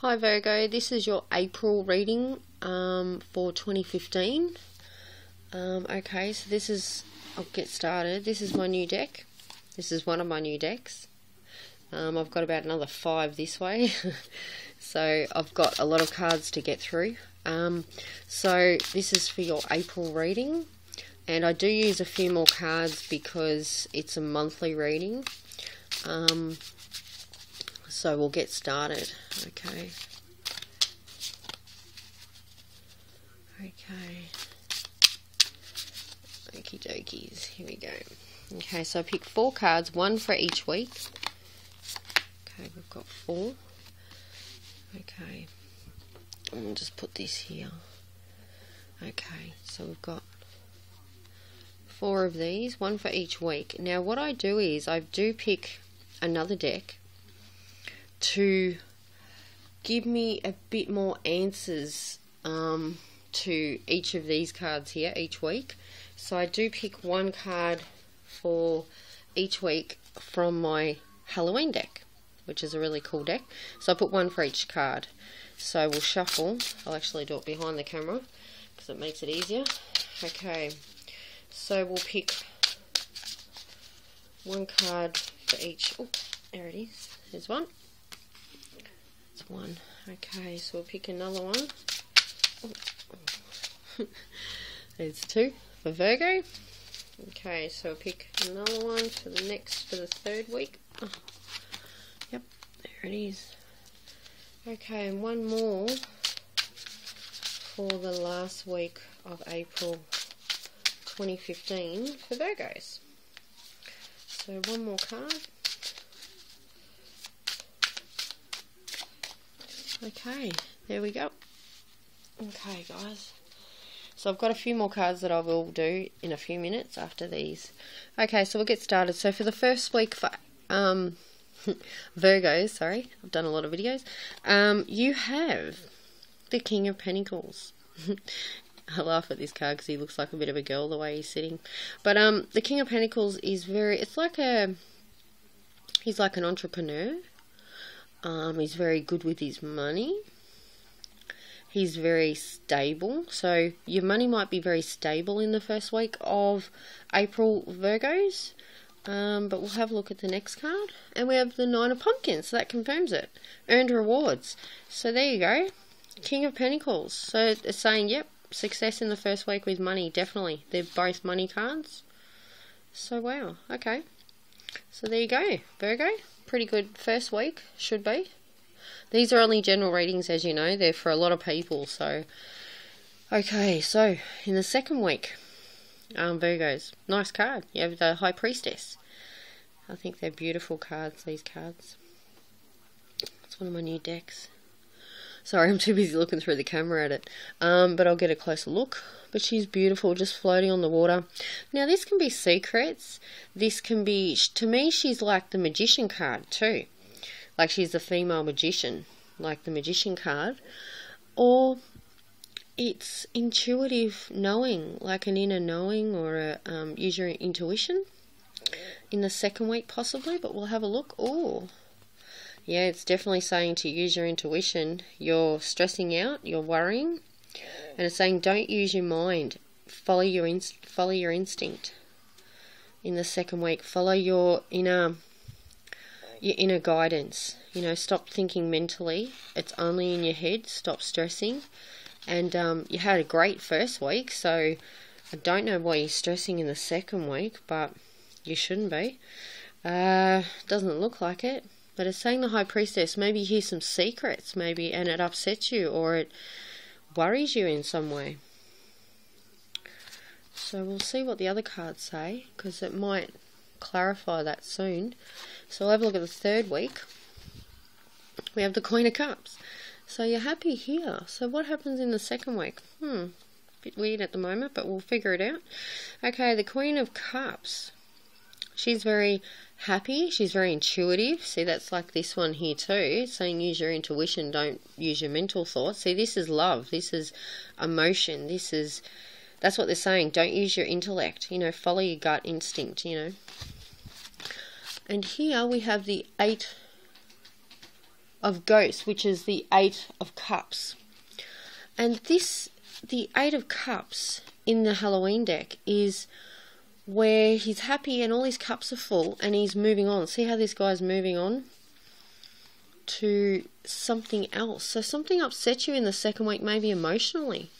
Hi Virgo, this is your April reading for 2015. Okay, so this is, I'll get started. This is my new deck. This is one of my new decks. I've got about another 5 this way. So I've got a lot of cards to get through. So this is for your April reading. And I do use a few more cards because it's a monthly reading. So we'll get started. Okay. Okie dokies. Here we go. Okay, so I picked 4 cards, 1 for each week. Okay, we've got 4. Okay. I'll just put this here. Okay, so we've got 4 of these, 1 for each week. Now what I do is I do pick another deck to give me a bit more answers to each of these cards here each week. So I do pick 1 card for each week from my Halloween deck, which is a really cool deck. So I put 1 for each card. So we'll shuffle. I'll actually do it behind the camera because it makes it easier. Okay, so we'll pick 1 card for each. Oh, there it is. There's 1. 1. Okay, so we'll pick another one. There's 2 for Virgo. Okay, so we'll pick another one for the 3rd week. Oh, yep, there it is. Okay, and 1 more for the last week of April 2015 for Virgos. So 1 more card. Okay, there we go. Okay, guys. So I've got a few more cards that I will do in a few minutes after these. Okay, so we'll get started. So for the first week for Virgos, sorry, I've done a lot of videos. You have the King of Pentacles. I laugh at this card because he looks like a bit of a girl the way he's sitting. But the King of Pentacles is he's like an entrepreneur. He's very good with his money. He's very stable. So your money might be very stable in the first week of April, Virgos. But we'll have a look at the next card. And we have the 9 of Pumpkins. So that confirms it. Earned rewards. So there you go. King of Pentacles. So it's saying, yep, success in the first week with money. Definitely. They're both money cards. So wow. Okay. So there you go, Virgo. Pretty good first week, should be. These are only general readings, as you know. They're for a lot of people, so. Okay, so in the 2nd week, Virgos. Nice card. You have the High Priestess. I think they're beautiful cards, these cards. It's one of my new decks. Sorry, I'm too busy looking through the camera at it. But I'll get a closer look. But she's beautiful, just floating on the water. Now, this can be secrets. This can be, to me, she's like the Magician card too. Like she's a female magician, like the Magician card. Or it's intuitive knowing, like an inner knowing, or use your intuition in the 2nd week possibly. But we'll have a look. Oh, yeah, it's definitely saying to use your intuition. You're stressing out, you're worrying. And it's saying don't use your mind. Follow your instinct. In the 2nd week, follow your inner guidance. You know, stop thinking mentally. It's only in your head. Stop stressing. And you had a great first week, so I don't know why you're stressing in the 2nd week, but you shouldn't be. Doesn't look like it. But it's saying the High Priestess. Maybe you hear some secrets, maybe, and it upsets you, or it worries you in some way. So we'll see what the other cards say, because it might clarify that soon. So we'll have a look at the 3rd week. We have the Queen of Cups. So you're happy here. So what happens in the 2nd week? Bit weird at the moment, but we'll figure it out. Okay, the Queen of Cups. She's very happy. She's very intuitive. See, that's like this one here too. It's saying use your intuition, don't use your mental thoughts. See, this is love. This is emotion. That's what they're saying. Don't use your intellect. You know, follow your gut instinct, you know. And here we have the 8 of Ghosts, which is the 8 of Cups. And the 8 of Cups in the Halloween deck is where he's happy and all his cups are full and he's moving on. See how this guy's moving on to something else. So something upsets you in the second week, maybe emotionally.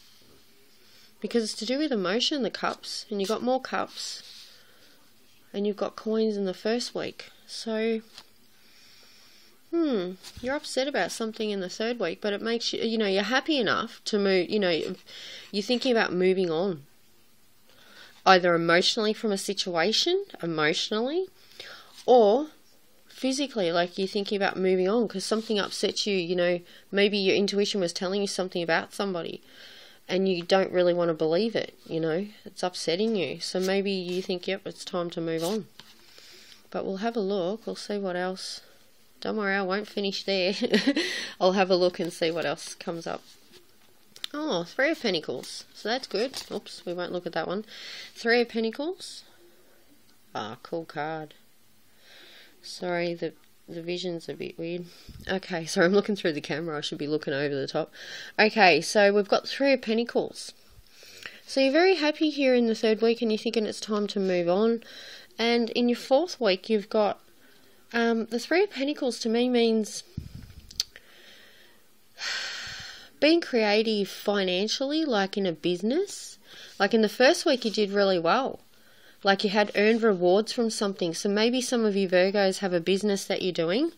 Because it's to do with emotion, the cups. And you've got more cups. And you've got coins in the first week. So, you're upset about something in the third week, but it makes you, you're happy enough to move, you're thinking about moving on. Either emotionally from a situation, or physically, like you're thinking about moving on because something upsets you, maybe your intuition was telling you something about somebody and you don't really want to believe it, it's upsetting you. So maybe you think, yep, it's time to move on. But we'll have a look, we'll see what else. Don't worry, I won't finish there. I'll have a look and see what else comes up. Oh, 3 of Pentacles. So that's good. Oops, we won't look at that one. 3 of Pentacles. Ah, cool card. Sorry, the vision's a bit weird. Okay, so I'm looking through the camera. I should be looking over the top. Okay, so we've got 3 of Pentacles. So you're very happy here in the third week and you're thinking it's time to move on. And in your fourth week, you've got the 3 of Pentacles to me means being creative financially, like in a business. Like in the first week you did really well. Like you had earned rewards from something. So maybe some of you Virgos have a business that you're doing.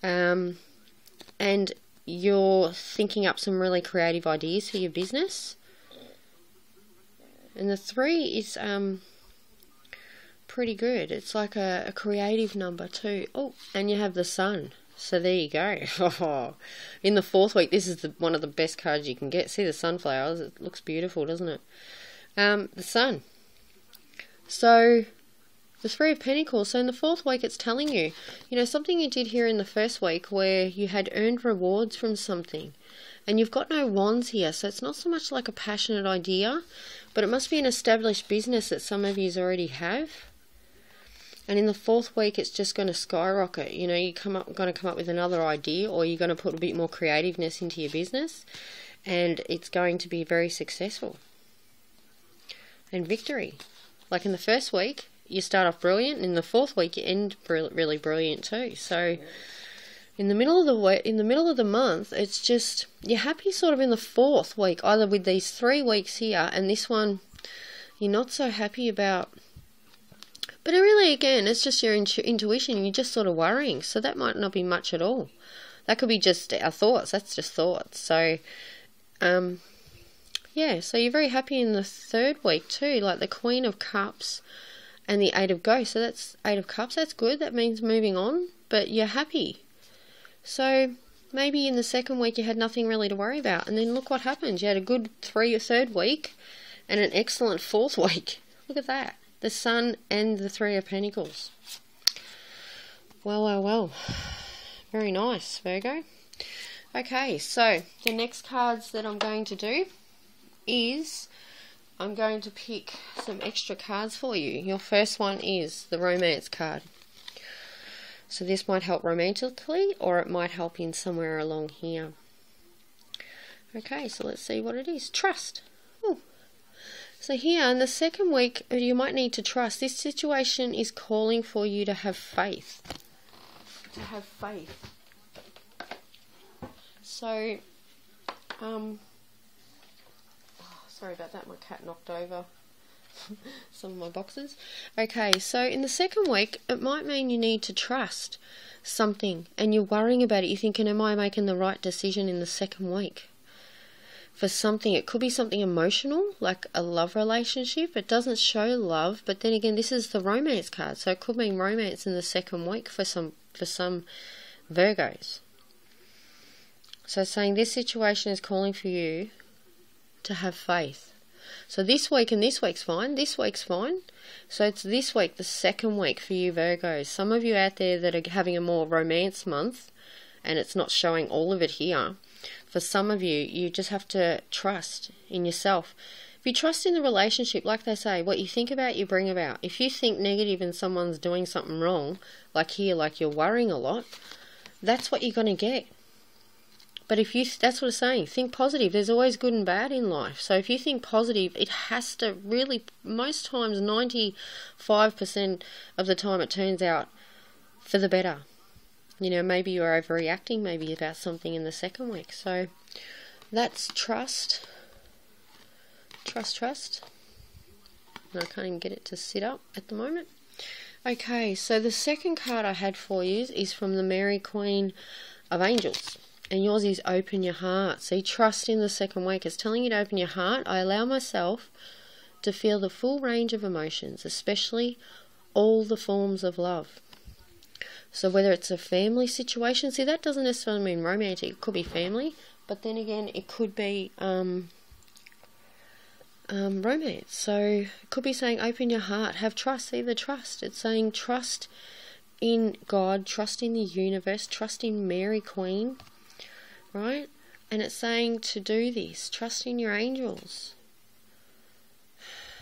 And you're thinking up some really creative ideas for your business. And the 3 is pretty good. It's like a creative number too. Oh, and you have the Sun. So there you go. In the fourth week, this is one of the best cards you can get. See the sunflowers? It looks beautiful, doesn't it? The Sun. So the 3 of Pentacles. So in the fourth week, it's telling you, something you did here in the first week where you had earned rewards from something. And you've got no wands here, so it's not so much like a passionate idea, but it must be an established business that some of you already have. And in the fourth week, it's just going to skyrocket. You're going to come up with another idea, or you're going to put a bit more creativeness into your business, and it's going to be very successful. And victory. Like in the first week, you start off brilliant, and in the fourth week, you end really brilliant too. So in the middle of the month, it's just you're happy sort of in the fourth week, either with these 3 weeks here, and this one you're not so happy about. But really, again, it's just your intuition. You're just sort of worrying. So that might not be much at all. That could be just our thoughts. That's just thoughts. So, yeah. So you're very happy in the third week too. Like the Queen of Cups and the 8 of Ghosts. So that's 8 of Cups. That's good. That means moving on. But you're happy. So maybe in the second week you had nothing really to worry about. And then look what happened. You had a good third week and an excellent fourth week. Look at that. The Sun and the 3 of Pentacles. Well. Very nice, Virgo. Okay, so the next cards that I'm going to do is I'm going to pick some extra cards for you. Your first one is the Romance card. So this might help romantically, or it might help in somewhere along here. Okay, so let's see what it is. Trust. Ooh. So here in the second week, you might need to trust. This situation is calling for you to have faith. To have faith. So, sorry about that, my cat knocked over some of my boxes. Okay, so in the second week, it might mean you need to trust something and you're worrying about it. You're thinking, am I making the right decision in the second week? For something, it could be something emotional, like a love relationship. It doesn't show love, but then again, this is the Romance card, so it could mean romance in the second week for some Virgos. So it's saying this situation is calling for you to have faith. So this week and this week's fine. This week's fine. So it's this week, the second week for you Virgos. Some of you out there that are having a more romance month, and it's not showing all of it here. For some of you, you just have to trust in yourself. If you trust in the relationship, like they say, what you think about, you bring about. If you think negative and someone's doing something wrong, like here, like you're worrying a lot, that's what you're going to get. But if you, that's what it's saying, think positive. There's always good and bad in life. So if you think positive, it has to really, most times, 95% of the time, it turns out for the better. You know, maybe you're overreacting, maybe about something in the second week. So that's trust. Trust. And I can't even get it to sit up at the moment. Okay, so the second card I had for you is from the Mary Queen of Angels. And yours is open your heart. See, trust in the second week. It's telling you to open your heart. I allow myself to feel the full range of emotions, especially all the forms of love. So whether it's a family situation, see, that doesn't necessarily mean romantic. It could be family, but then again, it could be romance. So it could be saying open your heart, have trust. See the trust. It's saying trust in God, trust in the universe, trust in Mary Queen. Right? And it's saying to do this. Trust in your angels.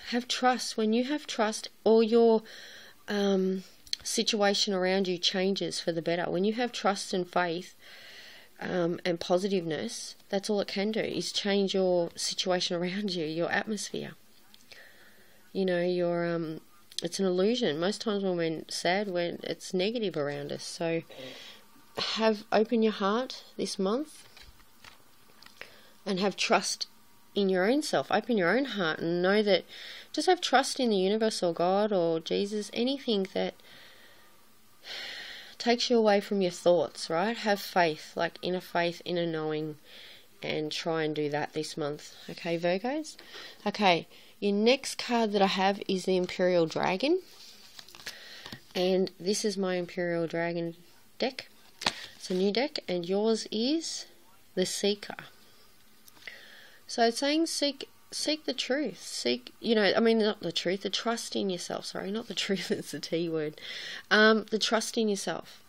Have trust. When you have trust, all your situation around you changes for the better. When you have trust and faith and positiveness, that's all it can do, is change your situation around you, your atmosphere. You know, your it's an illusion. Most times when we're sad, it's negative around us. So open your heart this month and have trust in your own self. Open your own heart and know that, just have trust in the universe or God or Jesus, anything that takes you away from your thoughts, right? Have faith, like inner faith, inner knowing, and try and do that this month. Okay, Virgos? Okay, your next card that I have is the Imperial Dragon. And this is my Imperial Dragon deck. It's a new deck, and yours is the Seeker. So it's saying seek the truth. Seek, not the truth, the trust in yourself. Sorry, not the truth, it's the T word. The trust in yourself.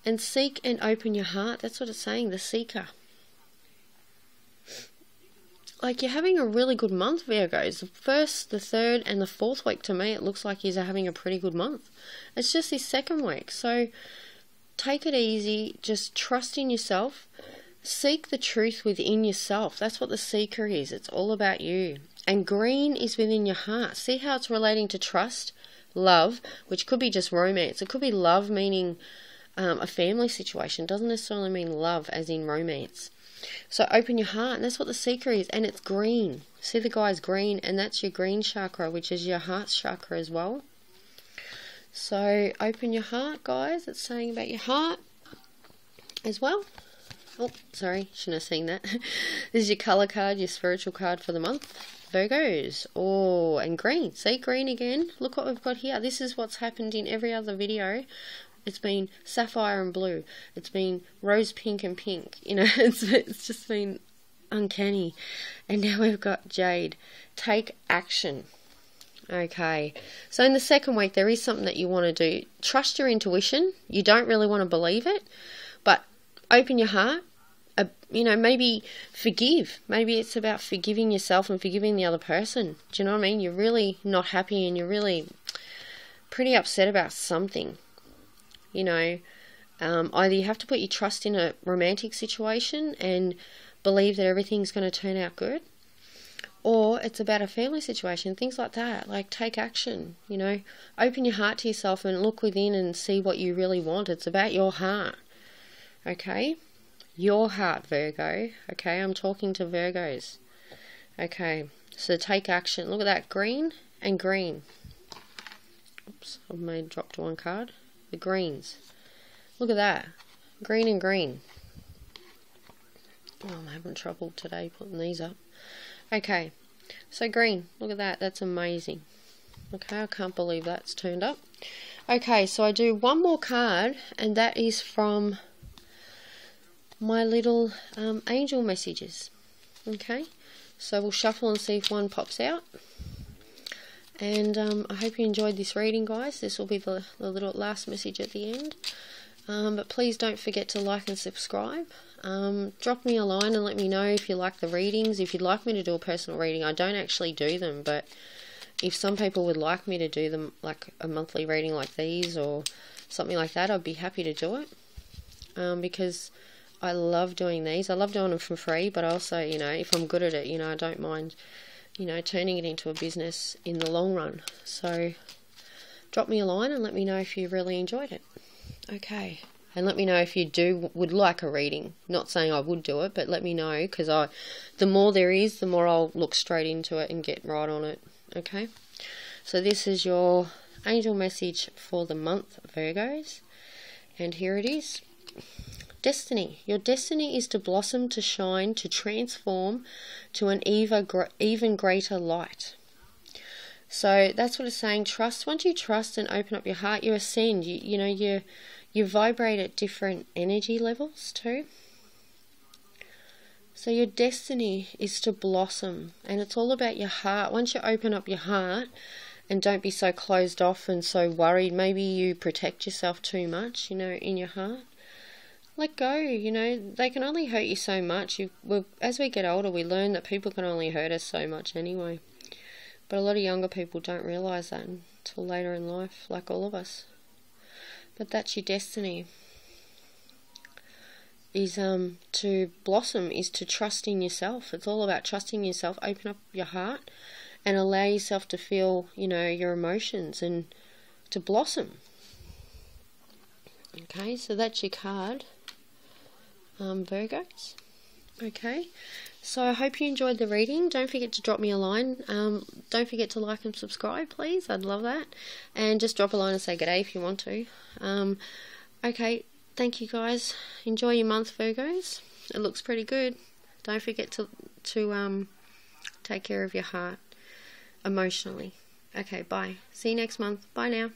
And seek and open your heart. That's what it's saying, the Seeker. Like, you're having a really good month, Virgos. The first, the third, and the fourth week, to me, it looks like you're having a pretty good month. It's just this second week. So take it easy. Just trust in yourself. Seek the truth within yourself. That's what the Seeker is. It's all about you. And green is within your heart. See how it's relating to trust, love, which could be just romance. It could be love meaning a family situation. It doesn't necessarily mean love as in romance. So open your heart, and that's what the Seeker is. And it's green. See, the guy's green, and that's your green chakra, which is your heart chakra as well. So open your heart, guys. It's saying about your heart as well. Oh, sorry, shouldn't have seen that. This is your colour card, your spiritual card for the month, Virgos. Oh, and green. See, green again. Look what we've got here. This is what's happened in every other video. It's been sapphire and blue. It's been rose pink and pink. You know, it's just been uncanny. And now we've got jade. Take action. Okay, so in the second week, there is something that you want to do. Trust your intuition. You don't really want to believe it, but open your heart. Maybe forgive. Maybe it's about forgiving yourself and forgiving the other person. Do you know what I mean? You're really not happy and you're really pretty upset about something. Either you have to put your trust in a romantic situation and believe that everything's going to turn out good, or it's about a family situation, things like that. Like, take action, open your heart to yourself and look within and see what you really want. It's about your heart. Okay, your heart, Virgo. Okay, I'm talking to Virgos. Okay, so take action. Look at that, green and green. Oops, I've dropped one card. The greens. Look at that, green and green. Oh, I'm having trouble today putting these up. Okay, so green. Look at that. That's amazing. Okay, I can't believe that's turned up. Okay, so I do one more card, and that is from my little angel messages. Okay, so we'll shuffle and see if one pops out. And I hope you enjoyed this reading, guys. This will be the little last message at the end. But please don't forget to like and subscribe. Drop me a line and let me know if you like the readings. If you'd like me to do a personal reading, I don't actually do them, but if some people would like me to do them, like a monthly reading like these or something like that, I'd be happy to do it. because I love doing these. I love doing them for free, but also, you know, if I'm good at it, you know, I don't mind, you know, turning it into a business in the long run. So drop me a line and let me know if you really enjoyed it. Okay. And let me know if you would like a reading. Not saying I would do it, but let me know, because the more there is, the more I'll look straight into it and get right on it. Okay. So this is your angel message for the month, Virgos. And here it is. Destiny. Your destiny is to blossom, to shine, to transform to an even greater light. So that's what it's saying. Trust. Once you trust and open up your heart, you ascend. You vibrate at different energy levels too. So your destiny is to blossom, and it's all about your heart. Once you open up your heart and don't be so closed off and so worried, maybe you protect yourself too much, you know, in your heart. Let go, you know, they can only hurt you so much. As we get older, we learn that people can only hurt us so much anyway. But a lot of younger people don't realise that until later in life, like all of us. But that's your destiny. Is to blossom, is to trust in yourself. It's all about trusting yourself. Open up your heart and allow yourself to feel, you know, your emotions and to blossom. Okay, so that's your card, Virgos. Okay, so I hope you enjoyed the reading. Don't forget to drop me a line. Don't forget to like and subscribe, please. I'd love that. And just drop a line and say good day if you want to. Okay, thank you guys. Enjoy your month, Virgos. It looks pretty good. Don't forget to take care of your heart emotionally. Okay, bye. See you next month. Bye now.